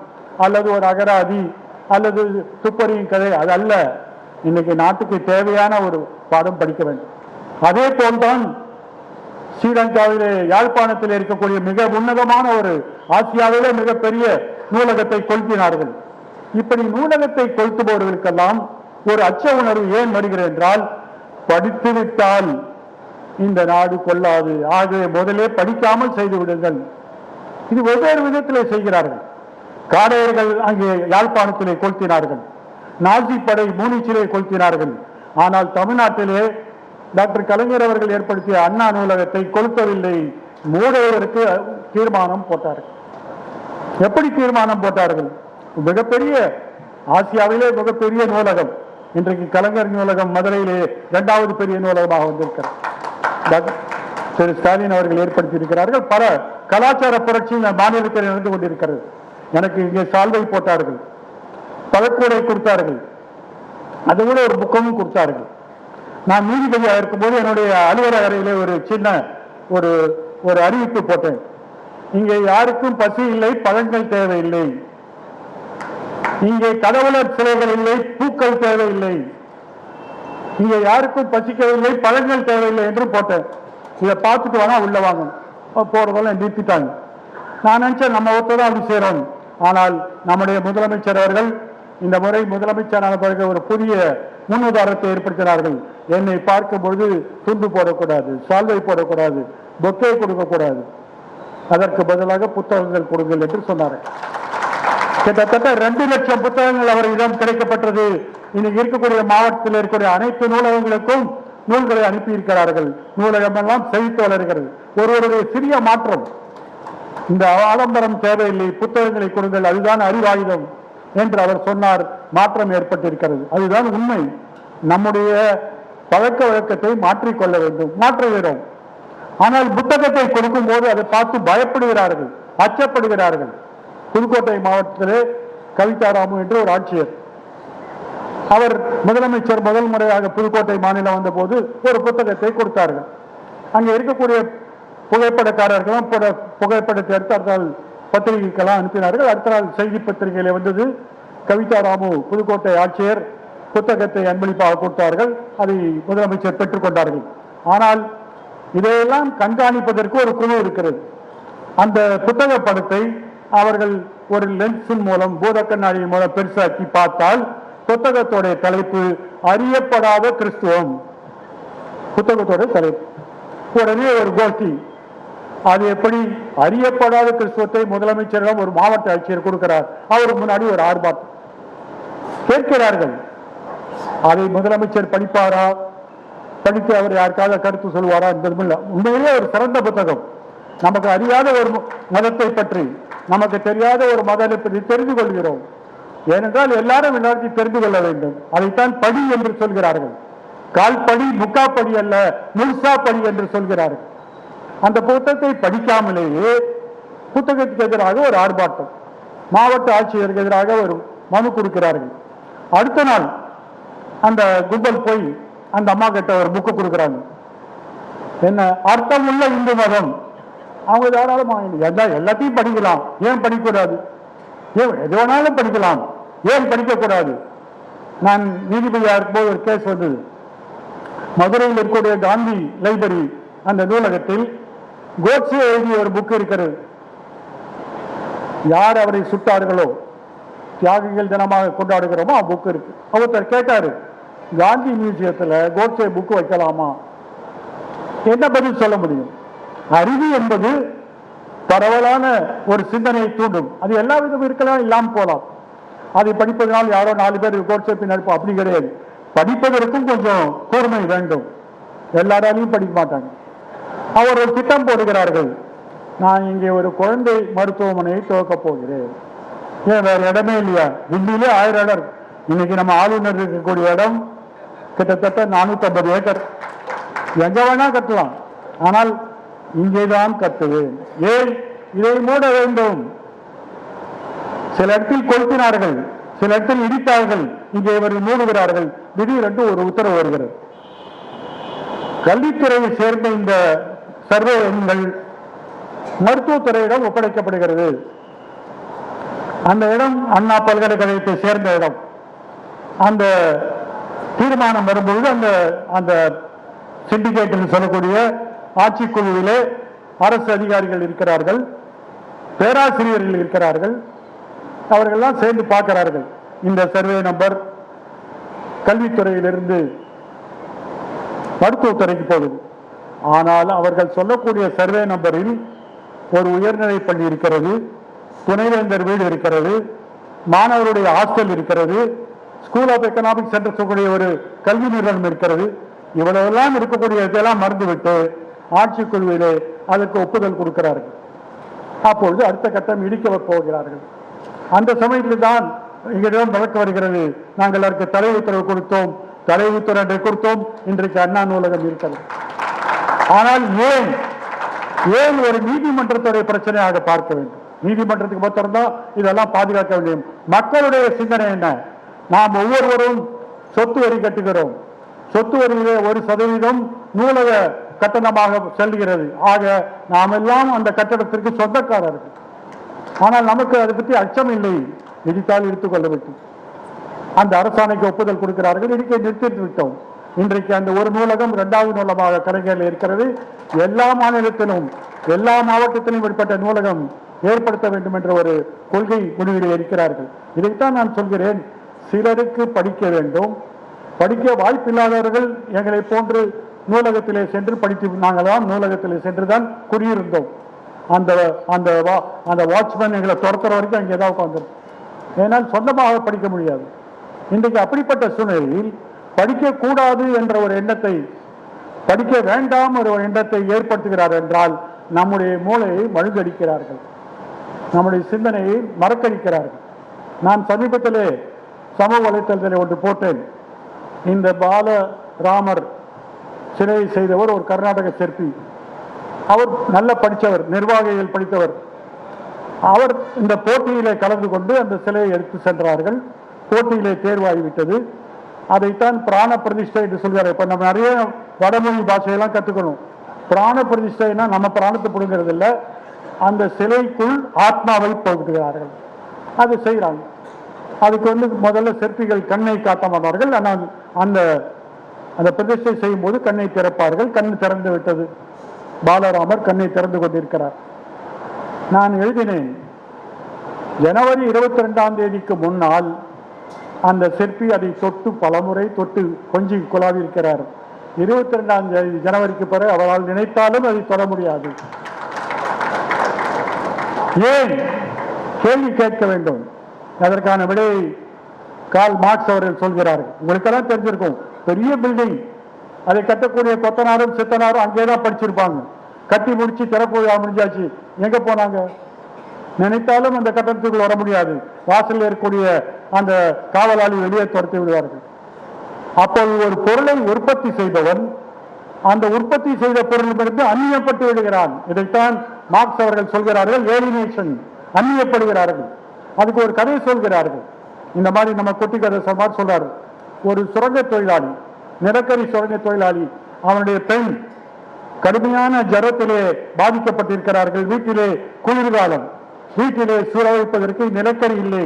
அல்லது ஒரு அகராதி அல்லது துப்பறியும் கதை அது அல்ல. இன்னைக்கு நாட்டுக்கு தேவையான ஒரு பாடம் படிக்க வேண்டும். அதே போல்தான் ஸ்ரீலங்காவிலே யாழ்ப்பாணத்தில் இருக்கக்கூடிய மிக உன்னதமான ஒரு ஆசியாவிலே மிகப்பெரிய நூலகத்தை கொளுத்தினார்கள். இப்படி நூலகத்தை கொளுத்துபவர்களுக்கெல்லாம் ஒரு அச்ச உணர்வு ஏன் வருகிறது என்றால், படித்துவிட்டால் இந்த நாடு கொள்ளாது, ஆகவே முதலே படிக்காமல் செய்து விடுங்கள். இது வெவ்வேறு விதத்திலே செய்கிறார்கள். காடையர்கள் அங்கே யாழ்ப்பாணத்திலே கொளுத்தினார்கள், நாசி படை மூனிச்சிலே கொளுத்தினார்கள். ஆனால் தமிழ்நாட்டிலே டாக்டர் கலைஞர் அவர்கள் ஏற்படுத்திய அண்ணா நூலகத்தை கொளுத்தவில்லை, மூடுவதற்கு தீர்மானம் போட்டார்கள். எப்படி தீர்மானம் போட்டார்கள்? மிகப்பெரிய ஆசியாவிலே மிகப்பெரிய நூலகம், இன்றைக்கு கலைஞர் நூலகம் மதுரையிலே 2வது பெரிய நூலகமாக வந்திருக்கிறது. திரு ஸ்டாலின் அவர்கள் ஏற்படுத்தி இருக்கிறார்கள். பல கலாச்சார புரட்சி மாநிலத்தில் நடந்து கொண்டிருக்கிறது. எனக்கு இங்கே சால்வை போட்டார்கள், பழக்கூடை கொடுத்தார்கள், அது கூட ஒரு புக்கமும் கொடுத்தார்கள். நான் நீதிபதியாக இருக்கும்போது என்னுடைய அலுவலக அறையிலே ஒரு சின்ன ஒரு அறிவிப்பு போட்டேன். இங்கே யாருக்கும் பசி இல்லை, பழங்கள் தேவையில்லை. இங்கே கடவுளர் சிலைகள் இல்லை, பூக்கள் தேவையில்லை. இங்கே யாருக்கும் பசிக்கவில்லை, பழங்கள் தேவையில்லை என்று போட்டேன். இதை பார்த்துட்டு வேணா உள்ள வாங்க போறதெல்லாம் நிறுத்திட்டாங்க. நான் நினைச்சேன் நம்ம ஒருத்ததான் அப்படி செய்யறோம். ஆனால் நம்முடைய முதலமைச்சர் அவர்கள் இந்த முறை முதலமைச்சரான பிறகு ஒரு புதிய முன்னுதாரணத்தை ஏற்படுத்தினார்கள். என்னை பார்க்கும் பொழுது துண்டு போடக்கூடாது, சால்வை போடக்கூடாது, பொக்கே கொடுக்கக்கூடாது, அதற்கு பதிலாக புத்தகங்கள் கொடுங்கள் என்று சொன்னார்கள். கிட்டத்தட்ட 2 லட்சம் புத்தகங்கள் அவர்களிடம் கிடைக்கப்பட்டது. இன்னைக்கு இருக்கக்கூடிய மாவட்டத்தில் இருக்கக்கூடிய அனைத்து நூலகங்களுக்கும் நூல்களை அனுப்பியிருக்கிறார்கள். நூலகம் எல்லாம் செழித்து வளர்கிறது. ஒருவருடைய சிறிய மாற்றம், இந்த ஆடம்பரம் தேவையில்லை, புத்தகங்களை கொடுங்கள், அதுதான் அறிவாயுதம் என்று அவர் சொன்னார். மாற்றம் ஏற்பட்டிருக்கிறது. அதுதான் உண்மை. நம்முடைய பழக்க வழக்கத்தை மாற்றிக்கொள்ள வேண்டும், மாற்றுகிறோம். ஆனால் புத்தகத்தை கொடுக்கும் போது அதை பார்த்து பயப்படுகிறார்கள், அச்சப்படுகிறார்கள். புதுக்கோட்டை மாவட்டத்திலே கவிதாராமு என்று ஒரு ஆட்சியர், அவர் முதலமைச்சர் முதல் முறையாக புதுக்கோட்டை மாநிலம் வந்த போது ஒரு புத்தகத்தை கொடுத்தார்கள். அங்கே இருக்கக்கூடிய புகைப்படக்காரர்களும் புகைப்படத்தை எடுத்து அடுத்த நாள் பத்திரிகைக்கெல்லாம் அனுப்பினார்கள். அடுத்த நாள் செய்தி பத்திரிகையில வந்தது, கவிதாராமு புதுக்கோட்டை ஆட்சியர் புத்தகத்தை அன்பளிப்பாக கொடுத்தார்கள், அதை முதலமைச்சர் பெற்றுக்கொண்டார்கள். ஆனால் இதையெல்லாம் கண்காணிப்பதற்கு ஒரு குழு இருக்கிறது. அந்த புத்தக படத்தை அவர்கள் ஒரு லென்ஸின் மூலம், பூத கண்ணாடி மூலம் பெருசாக்கி பார்த்தால் புத்தகத்தோடைய தலைப்பு அறியப்படாத கிறிஸ்துவம். புத்தகத்தோட தலைப்பு. உடனே ஒரு கோஷ்டி, அது எப்படி அறியப்படாத கிறிஸ்துவத்தை முதலமைச்சரிடம் ஒரு மாவட்ட ஆட்சியர் கொடுக்கிறார், அவருக்கு முன்னாடி ஒரு ஆர்ப்பாட்டம் கேட்கிறார்கள். அதை முதலமைச்சர் படிப்பாரா, படித்து அவர் யாருக்காக கருத்து சொல்வாரா என்பதும் இல்லை. உண்மையிலே ஒரு சிறந்த புத்தகம். நமக்கு அறியாத ஒரு மதத்தை பற்றி, நமக்கு தெரியாத ஒரு மதத்தை பற்றி தெரிந்து கொள்கிறோம். ஏனென்றால் எல்லாரும் எல்லாத்தையும் தெரிந்து கொள்ள வேண்டும். அதைத்தான் படி என்று சொல்கிறார்கள். கால் படி, முக்கா படி அல்ல, முழுசா படி என்று சொல்கிறார்கள். அந்த புத்தகத்தை படிக்காமலேயே புத்தகத்துக்கு எதிராக ஒரு ஆர்ப்பாட்டம், மாவட்ட ஆட்சியருக்கு எதிராக ஒரு மனு கொடுக்கிறார்கள். அடுத்த நாள் அந்த கும்பல் போய் அந்த அம்மா கிட்ட ஒரு புக்கு கொடுக்குறாங்க. என்ன அர்த்தம் உள்ள இந்து மதம். அவங்க தாராளமாக எல்லாத்தையும் படிக்கலாம், ஏன் படிக்கக்கூடாது, ஏன் எது வேணாலும் படிக்கலாம், ஏன் படிக்கக்கூடாது. நான் நீதிபதியாக இருக்கும்போது ஒரு கேஸ் வந்தது. மதுரையில் இருக்கக்கூடிய காந்தி லைப்ரரி அந்த நூலகத்தில் கோட்ஸே எழுதிய ஒரு புக் இருக்கிறது. யார் அவரை சுட்டார்களோ, தியாகிகள் தினமாக கொண்டாடுகிறோமோ ஆ புக் இருக்கு. ஒருத்தர் கேட்டாரு, காந்தி மியூசியத்தில் கோட்ஸே புக் வைக்கலாமா? என்ன பதில் சொல்ல முடியும்? அறிவு என்பது பரவலான ஒரு சிந்தனையை தூண்டும். அது எல்லா விதமும் இருக்கலாம், இல்லாமல் போகலாம். அதை படிப்பதனால் யாரோ 4 பேர் கோட்ஸே பின்னெடுப்போம் அப்படி கிடையாது. படிப்பதற்கும் கொஞ்சம் கூர்மை வேண்டும். எல்லாராலையும் படிக்க மாட்டாங்க. அவர் ஒரு திட்டம் போடுகிறார்கள், நான் இங்கே ஒரு குழந்தை மருத்துவமனையை துவக்கப் போகிறேன். ஏன் வேற இடமே இல்லையா? தில்லியிலே 1000 இடம். இன்னைக்கு நம்ம ஆளுநர் இருக்கக்கூடிய இடம் கிட்டத்தட்ட 450 ஏக்கர். எங்க வேணா கட்டலாம், ஆனால் இங்கேதான் கட்டுவேன். ஏன் இதை மூட வேண்டும்? சில இடத்தில் கொளுத்தினார்கள், சில இடத்தில் இடித்தார்கள், இங்கே இவர்கள் மூடுகிறார்கள். திடீரென்று ஒரு உத்தரவு வருகிறது. கல்வித்துறையை சேர்ந்த இந்த சர்வே எண்கள் மருத்துவத்துறையிடம் ஒப்படைக்கப்படுகிறது. அந்த இடம் அண்ணா பல்கலைக்கழகத்தை சேர்ந்த இடம். அந்த தீர்மானம் வரும்பொழுது அந்த அந்த சிண்டிகேட் சொல்லக்கூடிய ஆட்சிக்குழுவிலே அரசு அதிகாரிகள் இருக்கிறார்கள், பேராசிரியர்கள் இருக்கிறார்கள். அவர்கள்லாம் சேர்ந்து பார்க்கிறார்கள். இந்த சர்வே நம்பர் கல்வித்துறையிலிருந்து மருத்துவத்துறைக்கு போகுது. ஆனால் அவர்கள் சொல்லக்கூடிய சர்வே நம்பரில் ஒரு உயர்நிலை பள்ளி இருக்கிறது, துணைவேந்தர் வீடு இருக்கிறது, மாணவருடைய ஹாஸ்டல் இருக்கிறது, ஸ்கூல் ஆஃப் எக்கனாமிக்ஸ் என்று சொல்லக்கூடிய ஒரு கல்வி நிறுவனம் இருக்கிறது. இவ்வளவெல்லாம் இருக்கக்கூடிய இதெல்லாம் மறந்துவிட்டு ஆட்சிக்குழுவிலே அதற்கு ஒப்புதல் கொடுக்கிறார்கள். அப்பொழுது அடுத்த கட்டம் இடிக்க போகிறார்கள். அந்த சமயத்தில் தான் எங்களிடம் வழக்கு வருகிறது, நாங்கள் அதற்கு தடை உத்தரவு கொடுத்தோம், தடை உத்தரவை கொடுத்தோம், இன்றைக்கு அண்ணா நூலகம் இருக்கிறது. ஆனால் ஏன் ஒரு நீதிமன்றத்துடைய பிரச்சனையாக பார்க்க வேண்டும்? நீதிமன்றத்துக்கு மாத்திரம்தான் இதெல்லாம் பாதுகாக்க வேண்டும். மக்களுடைய சிந்தனை என்ன? நாம் ஒவ்வொருவரும் சொத்து வரி கட்டுகிறோம். சொத்து வரியிலே 1% நூலக கட்டணமாக செல்கிறது. ஆக நாம் எல்லாம் அந்த கட்டடத்திற்கு சொந்தக்காரர்கள். ஆனால் நமக்கு அதை பற்றி அச்சம் இல்லை. இடித்தால் இடித்துக் கொள்ள வேண்டும். அந்த அரசாணைக்கு ஒப்புதல் கொடுக்கிறார்கள். இடிக்க நிறுத்தி விட்டோம். இன்றைக்கு அந்த ஒரு நூலகம் 2வது நூலகமாக கலைஞரில் இருக்கிறது. எல்லா மாநிலத்திலும் எல்லா மாவட்டத்திலும் இப்படிப்பட்ட நூலகம் ஏற்படுத்த வேண்டும் என்ற ஒரு கொள்கை முடிவில் இருக்கிறார்கள். இதைத்தான் நான் சொல்கிறேன். சிலருக்கு படிக்க வேண்டும், படிக்க வாய்ப்பில்லாதவர்கள் எங்களை போன்று நூலகத்திலே சென்று படித்து, நாங்கள் தான் நூலகத்திலே சென்றுதான் குடியிருந்தோம். அந்த அந்த அந்த வாட்ச்மேன் எங்களை துரத்துற வரைக்கும் அங்கே தான் உட்காந்துருக்கும். ஏன்னால் சொந்தமாக படிக்க முடியாது. இன்றைக்கு அப்படிப்பட்ட சூழ்நிலையில் படிக்கக்கூடாது என்ற ஒரு எண்ணத்தை, படிக்க வேண்டாம் ஒரு எண்ணத்தை ஏற்படுத்துகிறார் என்றால் நம்முடைய மூளையை மழுங்கடிக்கிறார்கள், நம்முடைய சிந்தனையை மறக்கடிக்கிறார்கள். நான் சமீபத்திலே சமூக வலைத்தளத்தில் ஒன்று போட்டேன். இந்த பாலராமர் சிலையை செய்தவர் ஒரு கர்நாடக சிற்பி. அவர் நல்ல படித்தவர், நிர்வாகிகள் படித்தவர். அவர் இந்த போட்டியிலே கலந்து கொண்டு அந்த சிலையை எடுத்து சென்றார்கள். போட்டியிலே தேர்வாகிவிட்டது. அதைத்தான் பிராண பிரதிஷ்டை என்று சொல்கிறார். இப்ப நம்ம நிறைய வடமொழி பாஷையெல்லாம் கத்துக்கணும். பிராண பிரதிஷ்டைனா நம்ம பிராணத்தை பிடுங்கிறது இல்லை, அந்த சிலைக்குள் ஆத்மாவை போடுகிறார்கள். அது செய்கிறாங்க. அதுக்கு முதல்ல சிற்பிகள் கண்ணை காட்ட மாட்டார்கள். ஆனால் அந்த அந்த பிரதிஷ்டை செய்யும் போது கண்ணை திறப்பார்கள். கண் திறந்து விட்டது. பாலராமர் கண்ணை திறந்து கொண்டிருக்கிறார். நான் எழுதினேன், ஜனவரி 22ஆம் தேதிக்கு முன்னால் அந்த சிற்பி அதை தொட்டு பலமுறை தொட்டு கொஞ்சி குழாவி இருக்கிறார். 22ஆம் தேதி ஜனவரிக்கு பிறகு அவரால் நினைத்தாலும் அதை தொட முடியாது. ஏன்? கேள்வி கேட்க வேண்டும். அதற்கான விடையை கார்ல் மார்க்ஸ் அவர்கள் சொல்கிறார்கள். உங்களுக்கெல்லாம் தெரிஞ்சிருக்கும். பெரிய பில்டிங், அதை கட்டக்கூடிய கொத்தனாரும் சித்தனாரும் அங்கேதான் படிச்சிருப்பாங்க. கட்டி முடிச்சு திறப்பு முடிஞ்சாச்சு, எங்க போனாங்க? நினைத்தாலும் அந்த கட்டணத்துக்குள் வர முடியாது. வாசலில் இருக்கக்கூடிய அந்த காவலாளி வெளியே துரத்தி விடுவார்கள். அப்போது ஒரு பொருளை உற்பத்தி செய்தவன் அந்த உற்பத்தி செய்த பொருளிலிருந்து அந்நியப்பட்டு விடுகிறான். இதைத்தான் மார்க்ஸ் அவர்கள் சொல்கிறார்கள், ஏலினேஷன், அந்நியப்படுகிறார்கள். அதுக்கு ஒரு கதை சொல்கிறார்கள். இந்த மாதிரி நம்ம குட்டி கதை சொல்றாரு. ஒரு சுரங்க தொழிலாளி, நிலக்கரி சுரங்க தொழிலாளி, அவனுடைய பெண் கடுமையான ஜரத்திலே பாதிக்கப்பட்டிருக்கிறார்கள். வீட்டிலே குளிர்காலம், வீட்டிலே சூழ வைப்பதற்கு நிலக்கரி இல்லை.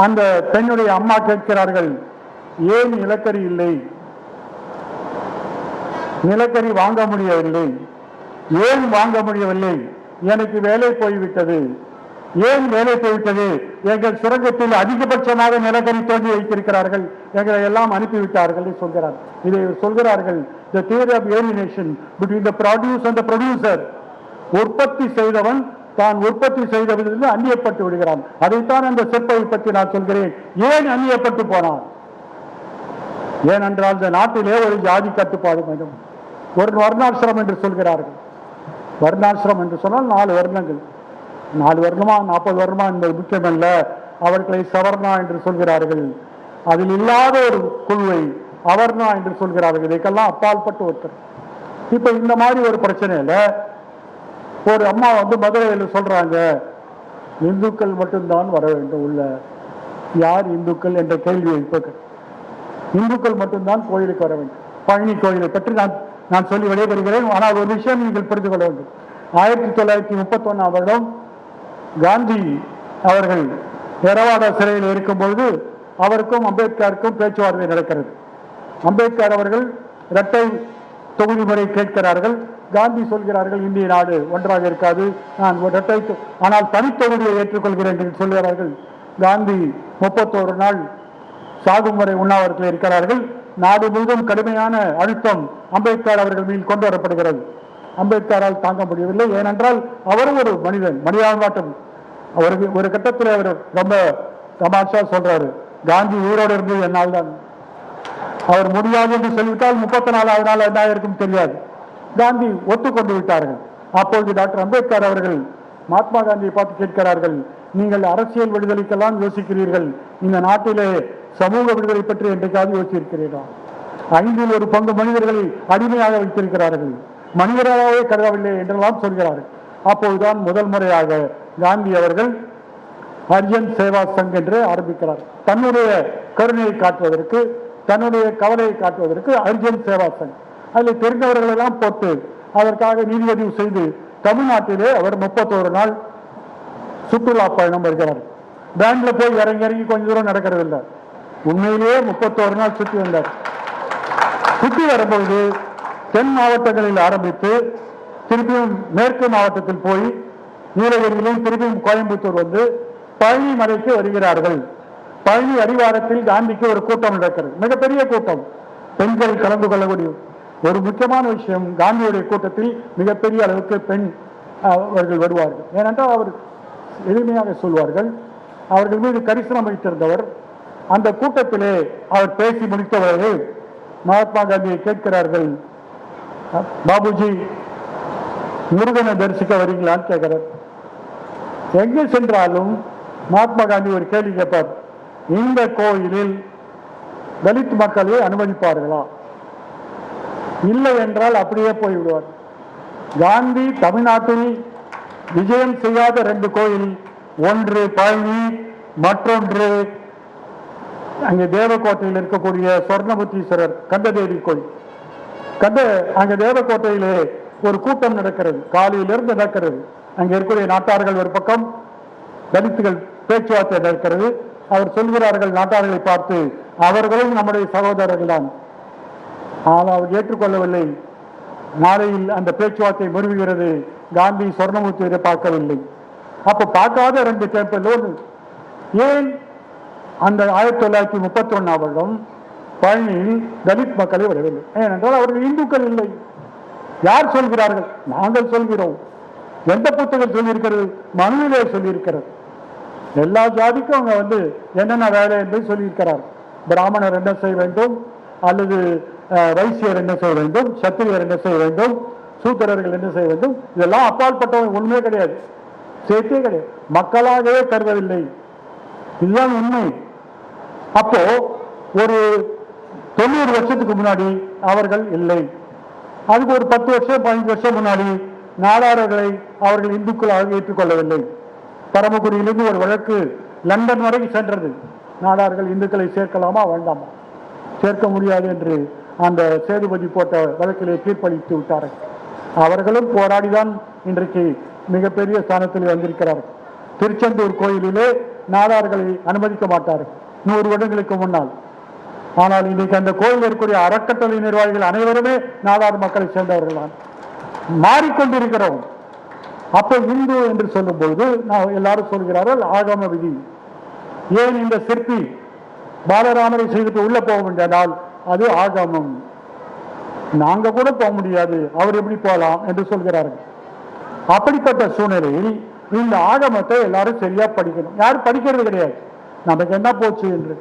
அந்த பெண்ணுடைய அம்மா கேட்கிறார்கள், ஏன் நிலக்கரி இல்லை? நிலக்கரி வாங்க முடியவில்லை. ஏன் வாங்க முடியவில்லை? எனக்கு வேலை போய்விட்டது. ஏன் வேலை போய்விட்டது? எங்கள் சுரங்கத்தில் அதிகபட்சமாக நிலக்கரி தோண்டி வைத்திருக்கிறார்கள், எங்களை எல்லாம் அனுப்பிவிட்டார்கள் சொல்கிறார். இதை சொல்கிறார்கள், the theory of alienation between the produce and the producer. உற்பத்தி செய்தவன் தான் உற்பத்தி செய்ததிலிருந்து அந்நியப்பட்டு விடுகிறான். அதைத்தான் அந்த சிற்பை பற்றி நான் சொல்கிறேன். ஏன் அந்நியப்பட்டு போனான்? ஏனென்றால் இந்த நாட்டிலே ஒரு ஜாதி கட்டுப்பாடு வேண்டும். ஒரு வர்ணாசிரமம் என்று சொல்கிறார்கள். வர்ணாசிரமம் என்று சொன்னால் 4 வருடங்கள், 4 வருடமா 40 வருடமா என்பது முக்கியமல்ல. அவர்களை சவர்ணா என்று சொல்கிறார்கள். அதில் இல்லாத ஒரு குழுவை அவர்ணா என்று சொல்கிறார்கள். இதைக்கெல்லாம் அப்பால்பட்டு ஒருத்தர். இப்ப இந்த மாதிரி ஒரு பிரச்சனையில ஒரு அம்மா மதுரையில் சொல்றாங்க, இந்துக்கள் மட்டும்தான் வர வேண்டும் உள்ள. யார் இந்துக்கள் என்ற கேள்வி எழுப்ப, இந்துக்கள் மட்டும்தான் கோயிலுக்கு வர வேண்டும். பழனி கோயிலை பற்றி நான் சொல்லி விடைபெறுகிறேன். ஆனால் ஒரு விஷயம் நீங்கள் புரிந்து கொள்ள வேண்டும். 1931ஆம் வருடம் காந்தி அவர்கள் எரவாடா சிறையில் இருக்கும்போது அவருக்கும் அம்பேத்கருக்கும் பேச்சுவார்த்தை நடக்கிறது. அம்பேத்கர் அவர்கள் இரட்டை தொகுதி முறை கேட்கிறார்கள். காந்தி சொல்கிறார்கள், இந்திய நாடு ஒன்றாக இருக்காது, நான் இரட்டை ஆனால் தனித்தொகுதியை ஏற்றுக்கொள்கிறேன் என்று சொல்கிறார்கள். காந்தி 31 நாள் சாகும் வரை உண்ணாவிரத்தில் இருக்கிறார்கள். நாடு முழுவதும் கடுமையான அழுத்தம் அம்பேத்கர் அவர்கள் மீது கொண்டு வரப்படுகிறது. அம்பேத்கரால் தாங்க முடியவில்லை. ஏனென்றால் அவரும் ஒரு மனிதன், மனிதாபிமானம். அவருக்கு ஒரு கட்டத்தில் அவர் ரொம்ப தமாஷா சொல்றாரு, காந்தி உயிரோடு இருந்தது என்னால் தான். அவர் முடியாது என்று சொல்லிவிட்டால் 34வது நாள் என்ன இருக்கும் தெரியாது. காந்தி ஒத்துக்கொண்டு விட்டார்கள். அப்பொழுது டாக்டர் அம்பேத்கர் அவர்கள் மகாத்மா காந்தியை பார்த்து கேட்கிறார்கள், நீங்கள் அரசியல் விடுதலைக்கெல்லாம் யோசிக்கிறீர்கள், இந்த நாட்டிலே சமூக விடுதலை பற்றி என்றைக்காவது யோசிச்சிருக்கிறீர்களா? 5 1 பங்கு மனிதர்களை அடிமையாக வைத்திருக்கிறார்கள், மனிதராகவே கருதவில்லை என்றெல்லாம் சொல்கிறார்கள். அப்போதுதான் முதல் முறையாக காந்தி அவர்கள் ஹரிஜன் சேவா சங் என்று ஆரம்பிக்கிறார். தன்னுடைய கருணையை காட்டுவதற்கு, தன்னுடைய கவலையை காட்டுவதற்கு ஹரிஜன் சேவா சங். அதில் தெரிந்தவர்கள் எல்லாம் போட்டு அதற்காக நீதிபதிவு செய்து தமிழ்நாட்டிலே அவர் 31 நாள் சுற்றுலா பயணம் வருகிறார். பேங்க்ல போய் இறங்கி கொஞ்ச தூரம் நடக்கிறது இல்லை, உண்மையிலேயே 31 நாள் சுற்றி வந்தார். சுற்றி வரும்போது தென் மாவட்டங்களில் ஆரம்பித்து திருப்பியும் மேற்கு மாவட்டத்தில் போய் நீலகிரியிலும் திருப்பியும் கோயம்புத்தூர் வந்து பழனி மலைக்கு வருகிறார்கள். பழனி அடிவாரத்தில் காந்திக்கு ஒரு கூட்டம் நடக்கிறது, மிகப்பெரிய கூட்டம், பெண்கள் கலந்து கொள்ளக்கூடிய ஒரு முக்கியமான விஷயம். காந்தியுடைய கூட்டத்தில் மிகப்பெரிய அளவுக்கு பெண் அவர்கள் வருவார்கள். ஏனென்றால் அவர் எளிமையாக சொல்வார்கள், அவர்கள் மீது கரிசனம் வைத்திருந்தவர். அந்த கூட்டத்திலே அவர் பேசி முடித்தவர்கள் மகாத்மா காந்தியை கேட்கிறார்கள், பாபுஜி முருகனை தரிசிக்க வரீங்களான்னு கேட்கிறார். எங்கே சென்றாலும் மகாத்மா காந்தி ஒரு கேள்வி கேட்பார், இந்த கோயிலில் தலித் மக்களை அனுமதிப்பார்களா? இல்லை என்றால் அப்படியே போய்விடுவார். காந்தி தமிழ்நாட்டில் விஜயம் செய்யாத 2 கோயில், ஒன்று பழனி, மற்றொன்று அங்கே தேவக்கோட்டையில் இருக்கக்கூடிய சொர்ணமுத்தீஸ்வரர் கந்ததேவி கோயில். அங்க தேவக்கோட்டையிலே ஒரு கூட்டம் நடக்கிறது, காலையிலிருந்து நடக்கிறது. அங்கே இருக்கக்கூடிய நாட்டார்கள் ஒரு பக்கம், தலித்துகள் பேச்சுவார்த்தை நடக்கிறது. அவர் சொல்கிறார்கள் நாட்டார்களை பார்த்து, அவர்களும் நம்முடைய சகோதரர்கள் தான், ஆனால் அவர் ஏற்றுக்கொள்ளவில்லை. நாளையில் அந்த பேச்சுவார்த்தை முறிவுகிறது. காந்தி சொர்ணமூர்த்தியை பார்க்கவில்லை. அப்ப பார்க்காத 2 டெம்பிள். ஏன் அந்த 1931 வருடம் பழனியில் தலித் மக்களை விடவில்லை? ஏனென்றால் அவர்கள் இந்துக்கள் இல்லை. யார் சொல்கிறார்கள்? நாங்கள் சொல்கிறோம். எந்த புத்தகம் சொல்லியிருக்கிறது? மனுவிலே சொல்லியிருக்கிறது. எல்லா ஜாதிக்கும் அவங்க என்னென்ன வேலை என்று சொல்லியிருக்கிறார். பிராமணர் என்ன செய்ய வேண்டும், அல்லது வைசியர் என்ன செய்ய வேண்டும், சத்திரியர் என்ன செய்ய வேண்டும், சூத்திரர்கள் என்ன செய்ய வேண்டும், இதெல்லாம் அப்பாற்பட்டவங்க ஒண்ணுமே கிடையாது, சேர்த்தே கிடையாது. மக்களாகவே கருதவில்லை. இதுதான் உண்மை. அப்போ ஒரு 90 வருஷத்துக்கு முன்னாடி அவர்கள் இல்லை. அதுக்கு ஒரு 10 வருஷம் 15 வருஷம் முன்னாடி நாடார்களை அவர்கள் இந்துக்களாக ஏற்றுக்கொள்ளவில்லை. பரமக்குடியிலிருந்து ஒரு வழக்கு லண்டன் வரை சென்றது. நாடார்கள் இந்துக்களை சேர்க்கலாமா வேண்டாமா? சேர்க்க முடியாது என்று அந்த சேதுபதி போட்ட வழக்கிலே தீர்ப்பளித்து விட்டார்கள். அவர்களும் போராடிதான் இன்றைக்கு மிகப்பெரிய ஸ்தானத்தில் வந்திருக்கிறார்கள். திருச்செந்தூர் கோயிலிலே நாடார்களை அனுமதிக்க மாட்டார்கள் 100 வருடங்களுக்கு முன்னால். ஆனால் இன்னைக்கு அந்த கோயில் இருக்கக்கூடிய அறக்கட்டளை நிர்வாகிகள் அனைவருமே நாடார் மக்களை சேர்ந்தவர்கள் தான். மாறிக்கொண்டிருக்கிறோம். அப்போ இந்து என்று சொல்லும் பொழுது எல்லாரும் சொல்கிறார்கள் ஆகம விதி. ஏன் இந்த சிற்பி பாலராமரை செய்துட்டு உள்ள போக வேண்டியதால் அது ஆகமம், நாங்க கூட போக முடியாது, அவர் எப்படி போகலாம் என்று சொல்கிறார்கள். அப்படிப்பட்ட சூழ்நிலையில் இந்த ஆகமத்தை எல்லாரும் சரியா படிக்கணும். யாரும் படிக்கிறது கிடையாது. நமக்கு என்ன போச்சு என்று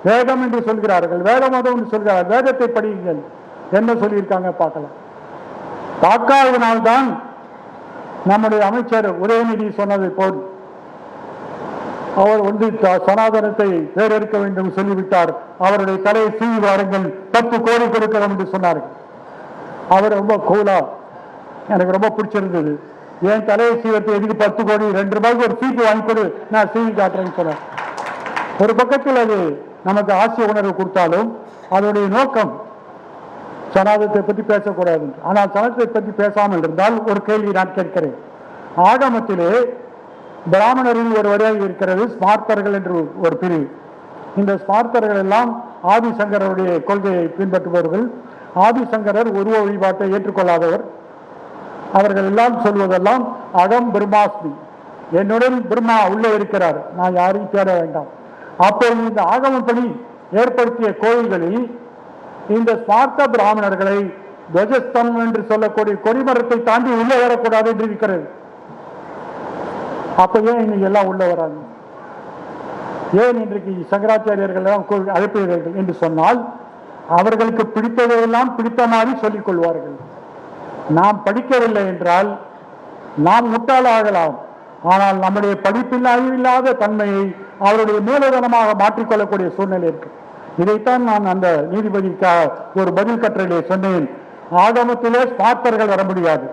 வேதம் என்று சொல்கிறார்கள், வேத மதம் என்று சொல்கிறார்கள். வேதத்தை படியுங்கள், என்ன சொல்லியிருக்காங்க பார்க்கலாம். பார்க்காதனால்தான் நம்முடைய அமைச்சர் உதயநிதி சொன்னதை போல் அவர் சனாதனத்தை வேறெடுக்க வேண்டும் சொல்லிவிட்டார். அவருடைய தலையை சீவி வாருங்கள், 10 கோடி கொடுக்கிறோம் என்று சொன்னார்கள். அவர் ரொம்ப கூலா, எனக்கு ரொம்ப பிடிச்சிருந்தது. என் தலையை சீவத்தை எதுக்கு 10 கோடி, 2 ரூபாய்க்கு ஒரு சீப்பு வாங்கி கொடு, நான் சீவி காட்டுறேன்னு சொன்னார். ஒரு பக்கத்தில் அது நமக்கு ஆசை உணர்வு கொடுத்தாலும் அதனுடைய நோக்கம் சனாதனத்தை பற்றி பேசக்கூடாது. ஆனால் சனாதனத்தை பற்றி பேசாமல் இருந்தால் ஒரு கேள்வி நான் கேட்கிறேன். ஆகமத்திலே பிராமணரில் ஒரு வழியாக இருக்கிறது ஸ்மார்த்தர்கள் என்று ஒரு பிரிவு. இந்த ஸ்மார்த்தர்கள் எல்லாம் ஆதிசங்கருடைய கொள்கையை பின்பற்றுபவர்கள். ஆதிசங்கரர் உருவ வழிபாட்டை ஏற்றுக்கொள்ளாதவர். அவர்கள் எல்லாம் சொல்வதெல்லாம் அகம் பிரம்மாஸ்மி, என்னுடன் பிரம்மா உள்ளே இருக்கிறார், நான் யாரையும் தேட வேண்டாம். அப்போது இந்த ஆகமப்படி ஏற்படுத்திய கோயில்களில் இந்த ஸ்மார்த்த பிராமணர்களை துவஜஸ்தம் என்று சொல்லக்கூடிய கொடிமரத்தை தாண்டி உள்ளே வரக்கூடாது என்று இருக்கிறது. அப்ப ஏன் இன்னைக்கு எல்லாம் உள்ள வராங்க? ஏன் இன்றைக்கு சங்கராச்சாரியர்கள் எல்லாம் அழைப்பீர்கள் என்று சொன்னால் அவர்களுக்கு பிடித்ததையெல்லாம் பிடித்த மாதிரி சொல்லிக் கொள்வார்கள். நாம் படிக்கவில்லை என்றால் நாம் முட்டாளாகலாம். ஆனால் நம்முடைய படிப்பில் அறிவில்லாத தன்மையை அவருடைய மூலதனமாக மாற்றிக்கொள்ளக்கூடிய சூழ்நிலை இருக்கு. இதைத்தான் நான் அந்த நீதிபதிக்காக ஒரு பதில் கட்டுரையிலே சொன்னேன். ஆகமத்திலே ஸ்மார்த்தர்கள் வர முடியாது,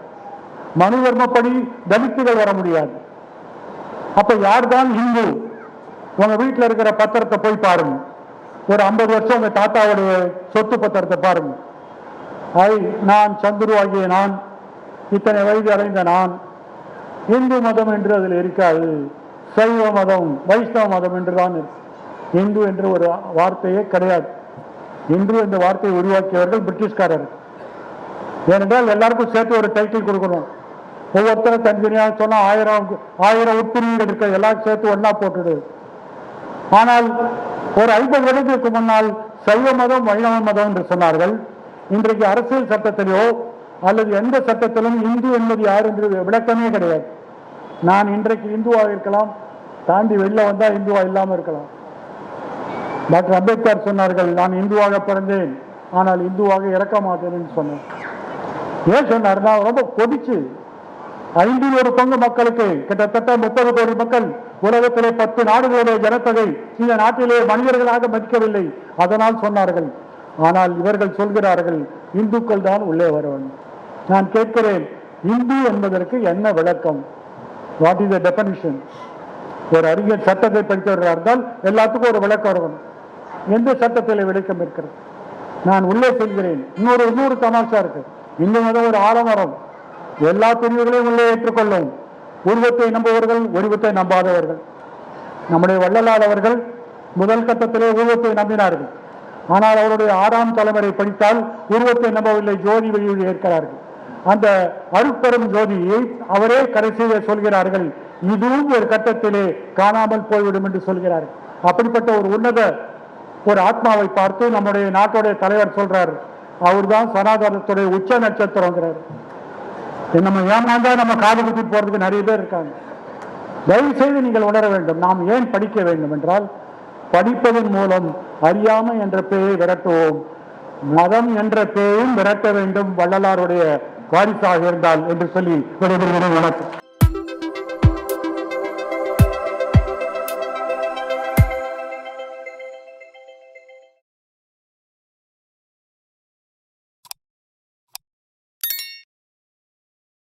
மனு தர்மப்படி தலித்துகள் வர முடியாது. அப்ப யார்தான் இந்து? உங்க வீட்டில் இருக்கிற பத்திரத்தை போய் பாருங்க. ஒரு 50 வருஷம் உங்க தாத்தாவுடைய சொத்து பத்திரத்தை பாருங்க. நான் சந்துரு ஆகிய நான், இத்தனை வயது அடைந்த நான், இந்து மதம் என்று அதில் இருக்காது, சைவ மதம் வைஷ்ணவ மதம் என்றுதான் இருக்கு. இந்து என்று ஒரு வார்த்தையே கிடையாது. இந்து என்ற வார்த்தையை உருவாக்கியவர்கள் பிரிட்டிஷ்காரர். ஏனென்றால் எல்லாருக்கும் சேர்த்து ஒரு டைட்டில் கொடுக்கணும். ஒவ்வொருத்தரும் தனித்தனியாக சொன்னா 1000 உட்பிரிவுகள் இருக்க, எல்லாரும் சேர்த்து ஒன்னா போட்டுடு. ஆனால் ஒரு 50 வருடத்திற்கு முன்னால் சைவ மதம் வைணவ மதம் என்று சொன்னார்கள். இன்றைக்கு அரசியல் சட்டத்திலோ அல்லது எந்த சட்டத்திலும் இந்து என்பது யார் என்று விளக்கமே கிடையாது. நான் இன்றைக்கு இந்துவாக இருக்கலாம், தாண்டி வெளில வந்தா இந்துவா இல்லாம இருக்கலாம். டாக்டர் அம்பேத்கர் சொன்னார்கள், நான் இந்துவாக பிறந்தேன் ஆனால் இந்துவாக இறக்க மாட்டேன் சொன்னேன். ஏன் சொன்னார்? நான் ரொம்ப கொதிச்சு 1/5 பங்கு மக்களுக்கு, கிட்டத்தட்ட 30 கோடி மக்கள், உலகத்திலே 10 நாடுகளுடைய ஜனத்தொகை இந்த நாட்டிலே மனிதர்களாக மதிக்கவில்லை. அதனால் சொன்னார்கள். ஆனால் இவர்கள் சொல்கிறார்கள் இந்துக்கள் தான் உள்ளே வர வேண்டும். நான் கேட்கிறேன், இந்து என்பதற்கு என்ன விளக்கம்? What is the definition? ஒரு அறிஞர் சட்டத்தை படித்தவர்களாக இருந்தால் எல்லாத்துக்கும் ஒரு விளக்கம் இருக்கணும். எந்த சட்டத்தில் விளக்கம் இருக்கிறது? நான் உள்ளே செல்கிறேன். இன்னொரு தமாஷா இருக்கு. இந்து மதம் ஒரு ஆலமரம். எல்லா பிரிவுகளையும் உள்ளே ஏற்றுக்கொள்ளும். உருவத்தை நம்புவர்கள், உருவத்தை நம்பாதவர்கள். நம்முடைய வள்ளலார் அவர்கள் முதல் கட்டத்திலே உருவத்தை நம்பினார்கள். ஆனால் அவருடைய 6ஆம் தலைமுறை படித்தால் உருவத்தை நம்பவில்லை, ஜோதி வழியில் ஏற்கிறார்கள். அந்த அருட்பெரும் ஜோதியை அவரே கடைசியிலே சொல்கிறார்கள், இதுவும் ஒரு கட்டத்திலே காணாமல் போய்விடும் என்று சொல்கிறார்கள். அப்படிப்பட்ட ஒரு உன்னத ஒரு ஆத்மாவை பார்த்து நம்முடைய நாட்டுடைய தலைவர் சொல்றார், அவர் தான் சனாதனத்துடைய உச்ச நட்சத்திரங்கிறார். நம்ம ஏமாந்தா நம்ம காது குத்தி போறதுக்கு நிறைய பேர் இருக்காங்க. தயவு செய்து நீங்கள் உணர வேண்டும். நாம் ஏன் படிக்க வேண்டும் என்றால், படிப்பதன் மூலம் அறியாமை என்ற பேயை விரட்டுவோம், மதம் என்ற பேயும் விரட்ட வேண்டும், வள்ளலாருடைய வாரிசாக இருந்தால் என்று சொல்லி விடைபெறுகிறேன். வணக்கம்.